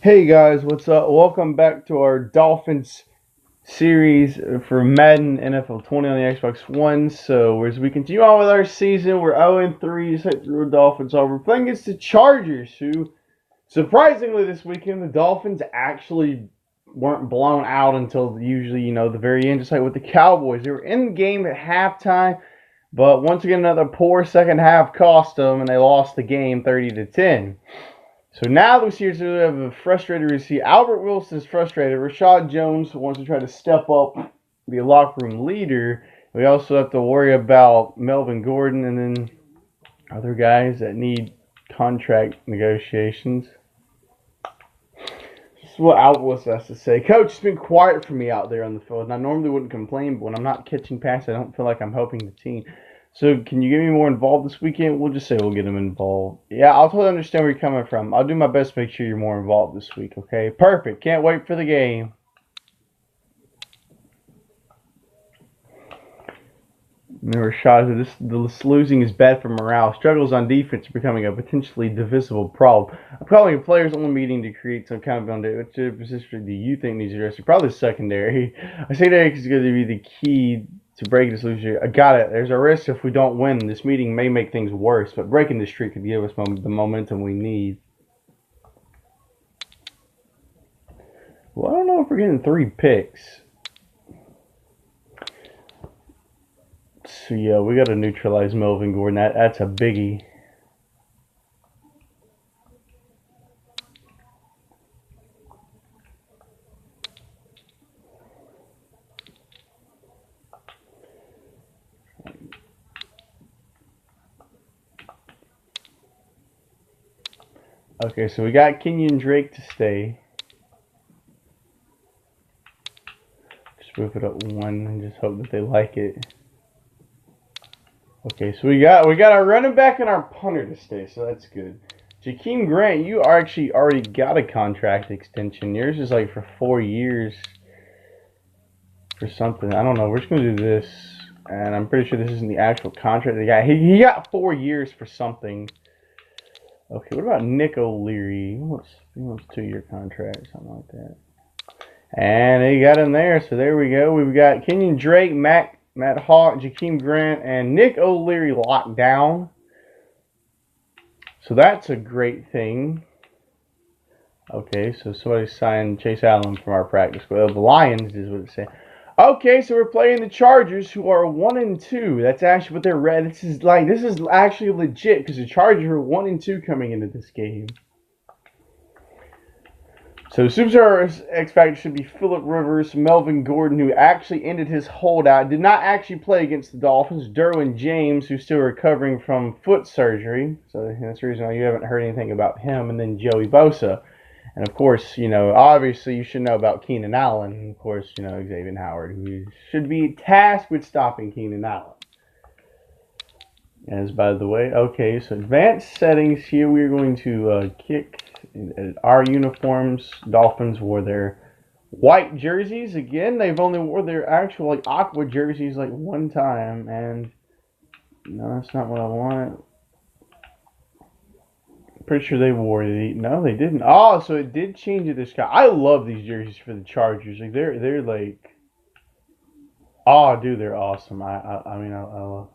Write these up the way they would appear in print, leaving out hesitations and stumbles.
Hey guys, what's up? Welcome back to our Dolphins series for Madden NFL 20 on the Xbox One. So, as we continue on with our season, we're 0-3, just hit through the Dolphins over. We're playing against the Chargers, who, surprisingly, this weekend, the Dolphins actually weren't blown out until usually, the very end, just like with the Cowboys. They were in the game at halftime, but once again, another poor second half cost them, and they lost the game 30-10. So now we have a frustrated receiver. Albert Wilson's frustrated. Rashad Jones wants to try to step up, be a locker room leader. We also have to worry about Melvin Gordon and then other guys that need contract negotiations. This is what Albert Wilson has to say. Coach, it's been quiet for me out there on the field, and I normally wouldn't complain, but when I'm not catching passes, I don't feel like I'm helping the team. So can you get me more involved this weekend? We'll just say we'll get him involved. Yeah, I'll totally understand where you're coming from. I'll do my best to make sure you're more involved this week, okay? Perfect. Can't wait for the game. Remember, this losing is bad for morale. Struggles on defense are becoming a potentially divisible problem. I'm calling a players' only meeting to create some kind of which position do you think needs addressed? Probably secondary. I say that is going to be the key to breaking this losing. I got it. There's a risk if we don't win. This meeting may make things worse, but breaking the streak could give us the momentum we need. Well, I don't know if we're getting 3 picks. So yeah, we got to neutralize Melvin Gordon. That's a biggie. Okay, so we got Kenyon Drake to stay. Just move it up one and just hope that they like it. Okay, so we got our running back and our punter to stay, so that's good. Jakeem Grant, you are actually already got a contract extension. Yours is like for 4 years for something. I don't know. We're just gonna do this, and I'm pretty sure this isn't the actual contract they got. He got 4 years for something. Okay, what about Nick O'Leary? He wants 2-year contract, something like that. And he got him there, so there we go. We've got Kenyon Drake, Matt Hawk, Jakeem Grant, and Nick O'Leary locked down. So that's a great thing. Okay, so somebody signed Chase Allen from our practice squad. The Lions is what it said. Okay, so we're playing the Chargers, who are 1-2. That's actually what they're red. This is actually legit because the Chargers are 1-2 coming into this game. So Superstar X Factor should be Phillip Rivers, Melvin Gordon, who actually ended his holdout, did not actually play against the Dolphins, Derwin James, who's still recovering from foot surgery. So that's the reason why you haven't heard anything about him, and then Joey Bosa. And of course, obviously you should know about Keenan Allen. And of course, Xavier Howard, who should be tasked with stopping Keenan Allen. As by the way, okay, so advanced settings here, we're going to kick our uniforms. Dolphins wore their white jerseys again. They've only wore their actual aqua jerseys one time, and no, that's not what I want. Pretty sure they wore the no, they didn't. Oh, so it did change to this guy. I love these jerseys for the Chargers. They're like, oh, dude, they're awesome. I mean, I love.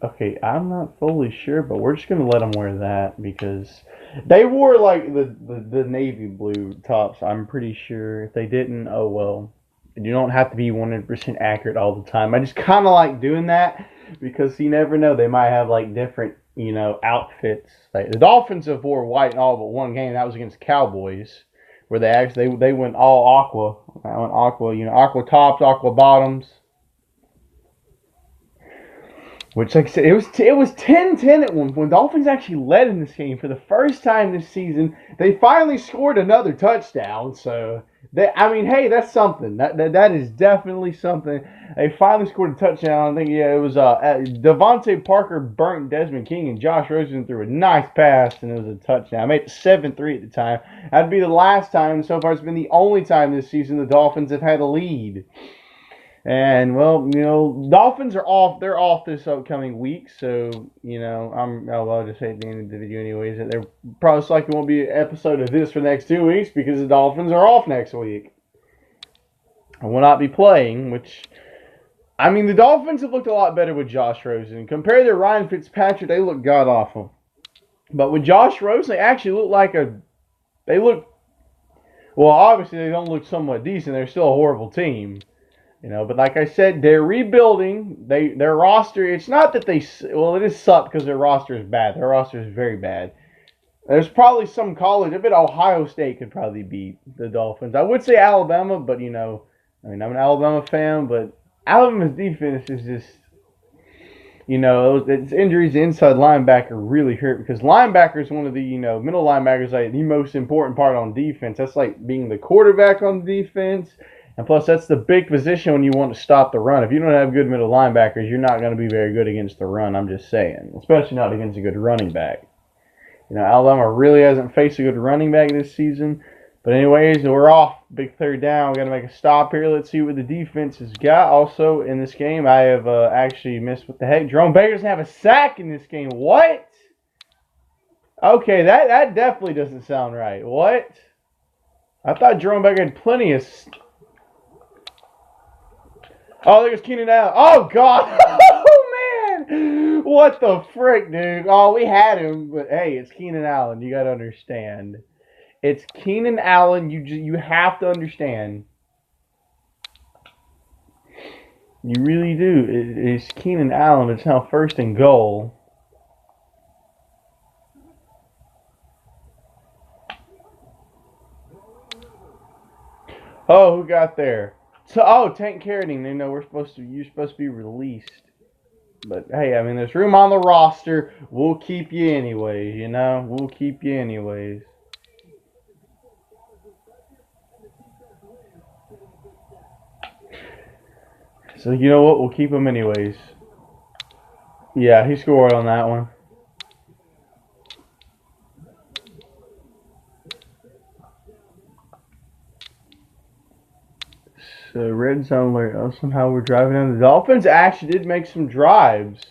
Okay, I'm not fully sure, but we're just gonna let them wear that because they wore the navy blue tops. I'm pretty sure. If they didn't, oh well. You don't have to be 100% accurate all the time. I just kind of like doing that because you never know. They might have different outfits. Like the Dolphins have wore white in all but one game. That was against the Cowboys, where they went all aqua. I went aqua. Aqua tops, aqua bottoms. Which, like I said, it was 10-10 at one point. Dolphins actually led in this game for the first time this season. They finally scored another touchdown. So, hey, that's something. That is definitely something. They finally scored a touchdown. I think, yeah, it was Devontae Parker burnt Desmond King, and Josh Rosen threw a nice pass, and it was a touchdown. I made it 7-3 at the time. That'd be the last time. So far, it's been the only time this season the Dolphins have had a lead. And well, you know, Dolphins are off. They're off this upcoming week, so you know, I'll just say at the end of the video, anyways, that there probably likely won't be an episode of this for the next 2 weeks because the Dolphins are off next week and will not be playing. Which, I mean, the Dolphins have looked a lot better with Josh Rosen compared to Ryan Fitzpatrick. They look god awful, but with Josh Rosen, they actually look like they look. Well, obviously, they don't look somewhat decent. They're still a horrible team. You know, but like I said, they're rebuilding. Their roster. It's not that they. Well, it is sucked because their roster is bad. Their roster is very bad. There's probably some college. I bet Ohio State could probably beat the Dolphins. I would say Alabama, but you know, I mean, I'm an Alabama fan, but Alabama's defense is just, you know, its injuries to inside linebacker really hurt because linebacker is one of the, you know, middle linebackers like the most important part on defense. That's like being the quarterback on defense. And plus, that's the big position when you want to stop the run. If you don't have good middle linebackers, you're not going to be very good against the run. I'm just saying. Especially not against a good running back. You know, Alabama really hasn't faced a good running back this season. But anyways, we're off. Big third down. We're going to make a stop here. Let's see what the defense has got. Also, in this game, I have actually missed what the heck. Jerome Baker doesn't have a sack in this game. What? Okay, that definitely doesn't sound right. What? I thought Jerome Baker had plenty of... Oh, there's Keenan Allen. Oh, God. Oh, man. What the frick, dude? Oh, we had him. But, hey, it's Keenan Allen. You got to understand. It's Keenan Allen. You have to understand. You really do. It's Keenan Allen. It's now 1st and goal. Oh, who got there? So, Tank Carradine. They know you're supposed to be released. But hey, I mean, there's room on the roster. We'll keep you anyways. You know, we'll keep you anyways. So you know what? We'll keep him anyways. Yeah, he scored on that one. So red zone alert. Oh, somehow we're driving down. The Dolphins actually did make some drives.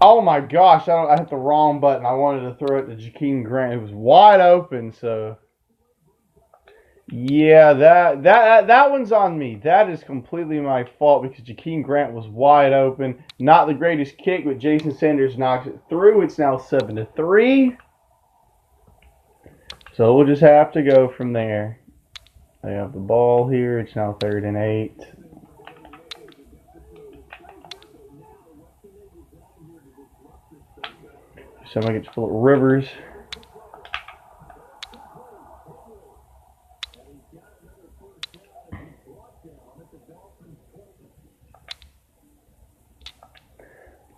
Oh my gosh! I hit the wrong button. I wanted to throw it to Jakeem Grant. It was wide open. So yeah, that one's on me. That is completely my fault because Jakeem Grant was wide open. Not the greatest kick, but Jason Sanders knocks it through. It's now 7-3. So we'll just have to go from there. They have the ball here. It's now 3rd and 8. Somebody gets Phillip Rivers.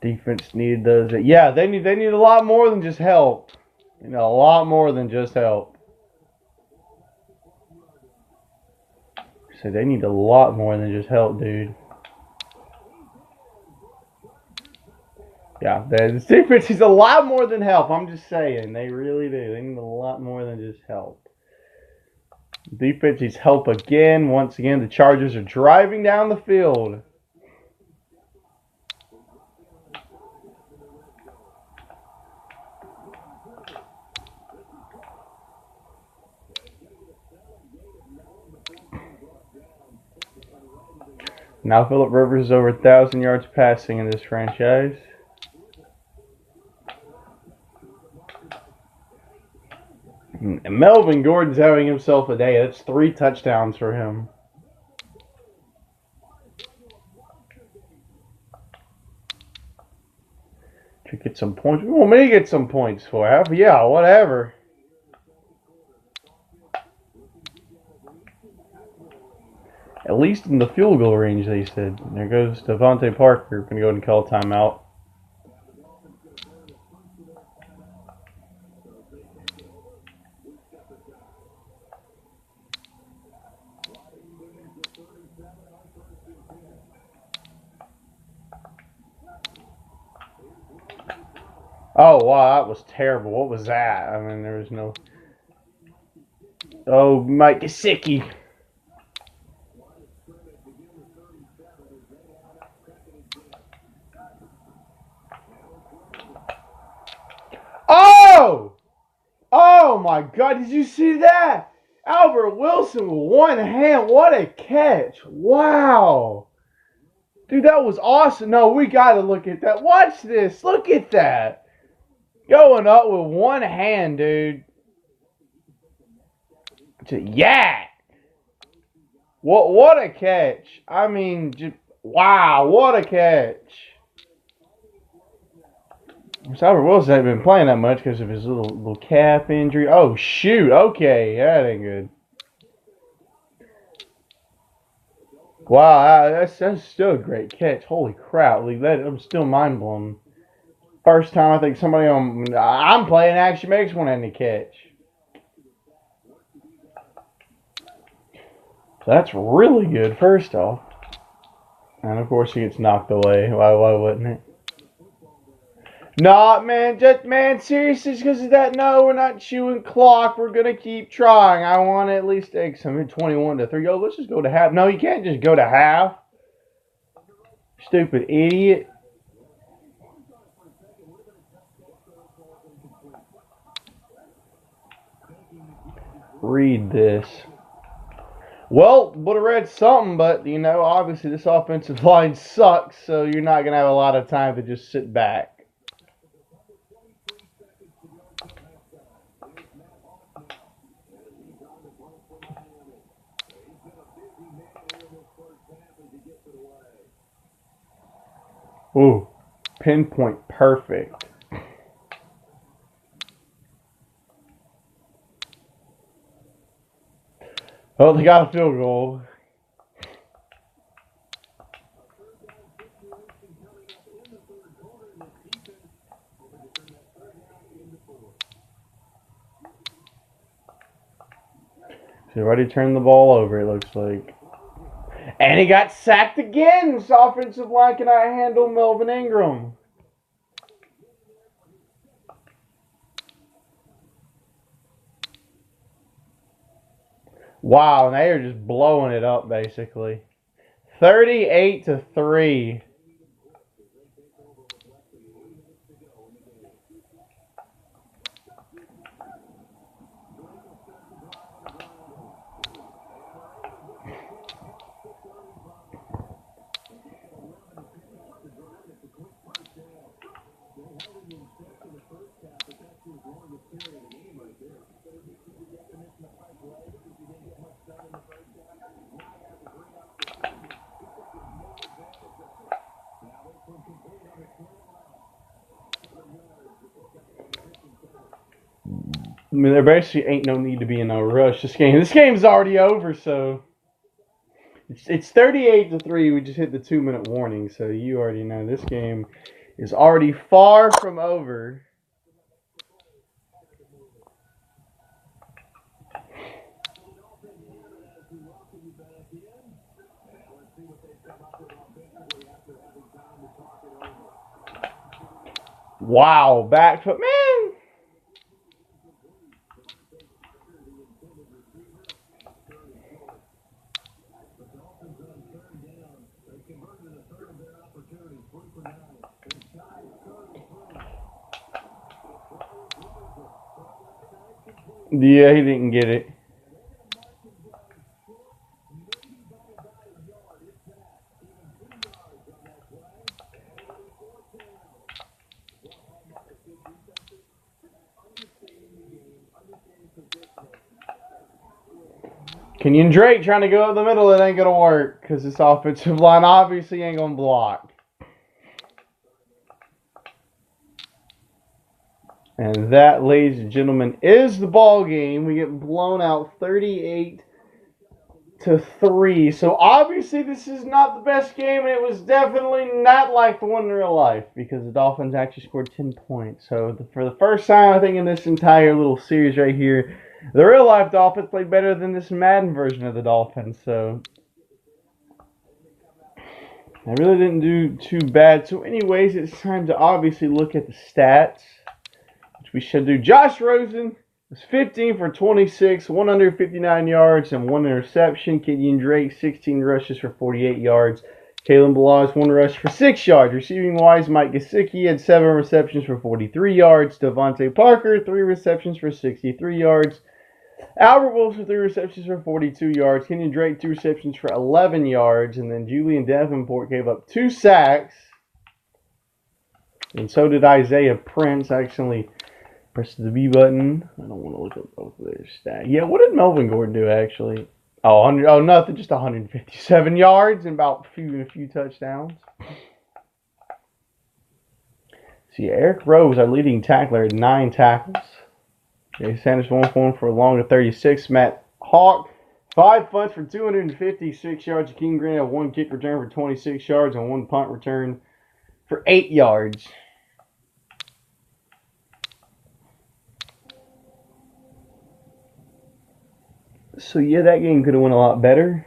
Defense needed those. Yeah, they need a lot more than just help. You know, a lot more than just help. So they need a lot more than just help, dude. Yeah, the defense is a lot more than help. I'm just saying. They really do. They need a lot more than just help. Defense needs help again. Once again, the Chargers are driving down the field. Now Phillip Rivers is over 1,000 yards passing in this franchise. And Melvin Gordon's having himself a day. That's 3 touchdowns for him. Should get some points. We want me to get some points for it. Yeah, whatever. At least in the field goal range, they said. There goes Devontae Parker. Going to go ahead and call timeout. Oh, wow, that was terrible. What was that? I mean, there was no... Oh, Mike Gesicki. Oh! Oh, my God. Did you see that? Albert Wilson with one hand. What a catch. Wow. Dude, that was awesome. No, we got to look at that. Watch this. Look at that. Going up with one hand, dude. Yeah. What a catch. I mean, just, wow, what a catch. Albert Wilson hasn't been playing that much because of his little calf injury. Oh, shoot. Okay, that ain't good. Wow, that's still a great catch. Holy crap. I'm still mind blown. First time I think somebody I'm playing actually makes one any catch. So that's really good, first off. And of course he gets knocked away. Why wouldn't it? Nah, man, seriously, because of that, no, we're not chewing clock. We're going to keep trying. I want to at least take some 21-3. Yo, let's just go to half. No, you can't just go to half. Stupid idiot. Read this. Well, would have read something, but, obviously this offensive line sucks, so you're not going to have a lot of time to just sit back. Ooh, pinpoint perfect. Oh, they got a field goal. They've already turned the ball over, it looks like. And he got sacked again. This offensive line cannot handle Melvin Ingram. Wow, and they are just blowing it up, basically. 38-3. I mean, there basically ain't no need to be in a rush. This game's already over, so it's 38-3. We just hit the 2-minute warning, so you already know this game is already far from over. Wow, back foot, man. Yeah, he didn't get it. Kenyon Drake trying to go up the middle, it ain't going to work because this offensive line obviously ain't going to block. And that, ladies and gentlemen, is the ball game. We get blown out 38-3. So obviously this is not the best game, and it was definitely not like the one in real life because the Dolphins actually scored 10 points. So for the first time, I think, in this entire little series right here, the real life Dolphins played better than this Madden version of the Dolphins. So I really didn't do too bad. So anyways, it's time to obviously look at the stats. which we should do. Josh Rosen was 15 for 26, 159 yards, and 1 interception. Kenyon Drake, 16 rushes for 48 yards. Kalen Balazs, 1 rush for 6 yards. Receiving-wise, Mike Gesicki had 7 receptions for 43 yards. Devontae Parker, 3 receptions for 63 yards. Albert Wills with 3 receptions for 42 yards. Kenyon Drake, 2 receptions for 11 yards. And then Julian Davenport gave up 2 sacks. And so did Isaiah Prince. I accidentally pressed the B button. I don't want to look at both of their stats. Yeah, what did Melvin Gordon do, actually? Oh, nothing. Just 157 yards and about a few touchdowns. See, Eric Rowe was our leading tackler at 9 tackles. Jay Sanders 1 for a long of 36. Matt Hawk, 5 punts for 256 yards. King Green had 1 kick return for 26 yards and 1 punt return for 8 yards. So, yeah, that game could have went a lot better.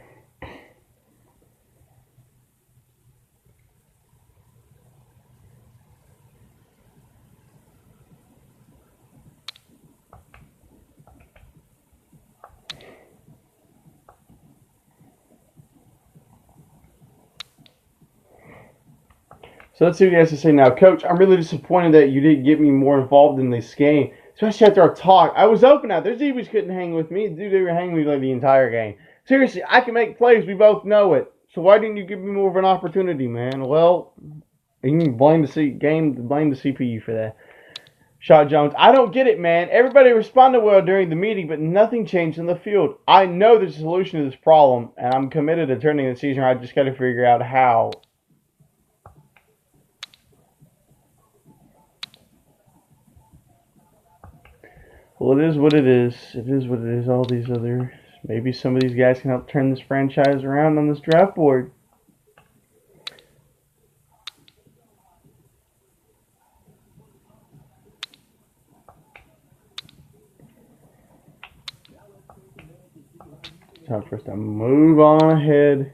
So let's see what he has to say now. Coach, I'm really disappointed that you didn't get me more involved in this game, especially after our talk. I was open out there. Zebras couldn't hang with me. Dude, they were hanging with me like the entire game. Seriously, I can make plays. We both know it. So why didn't you give me more of an opportunity, man? Well, you can blame the CPU for that. Shaw Jones, I don't get it, man. Everybody responded well during the meeting, but nothing changed in the field. I know there's a solution to this problem, and I'm committed to turning the season around. I just got to figure out how. Well, it is what it is. It is what it is. All these other... Maybe some of these guys can help turn this franchise around on this draft board. Time for us to move on ahead.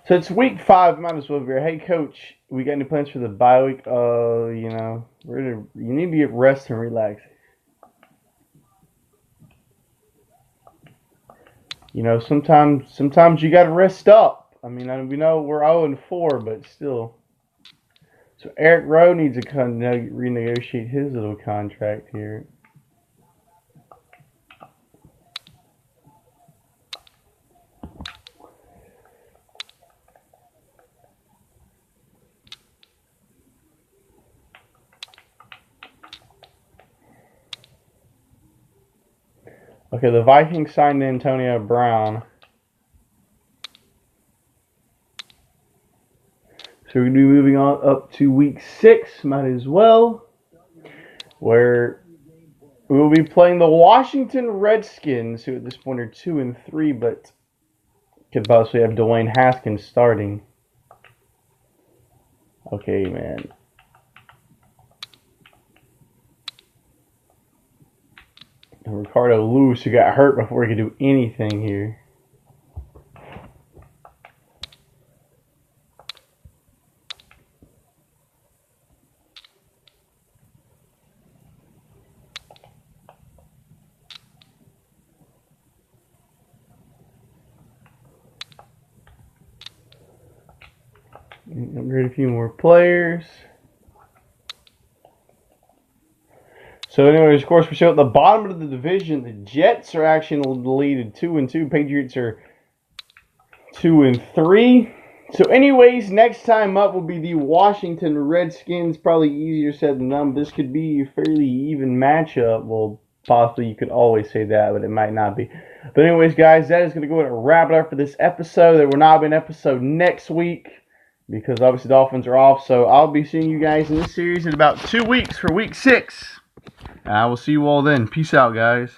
So it's week 5. Might as well be here. Hey, coach, we got any plans for the bye week? You know, you need to get rest and relax. You know, sometimes you got to rest up. I mean, we know we're 0-4, but still. So Eric Rowe needs to kind of renegotiate his little contract here. Okay, the Vikings signed Antonio Brown. So we're going to be moving on up to week 6, might as well, where we will be playing the Washington Redskins, who at this point are 2-3, but could possibly have Dwayne Haskins starting. Okay, man. And Ricardo Lewis, who got hurt before he could do anything here. Upgrade a few more players. So anyways, of course, we show at the bottom of the division, the Jets are actually in the lead at 2-2. Patriots are 2-3. So anyways, next time up will be the Washington Redskins. Probably easier said than done. This could be a fairly even matchup. Well, possibly you could always say that, but it might not be. But anyways, guys, that is going to go ahead and wrap it up for this episode. There will not be an episode next week, because obviously the Dolphins are off. So I'll be seeing you guys in this series in about 2 weeks for week 6. I will see you all then. Peace out, guys.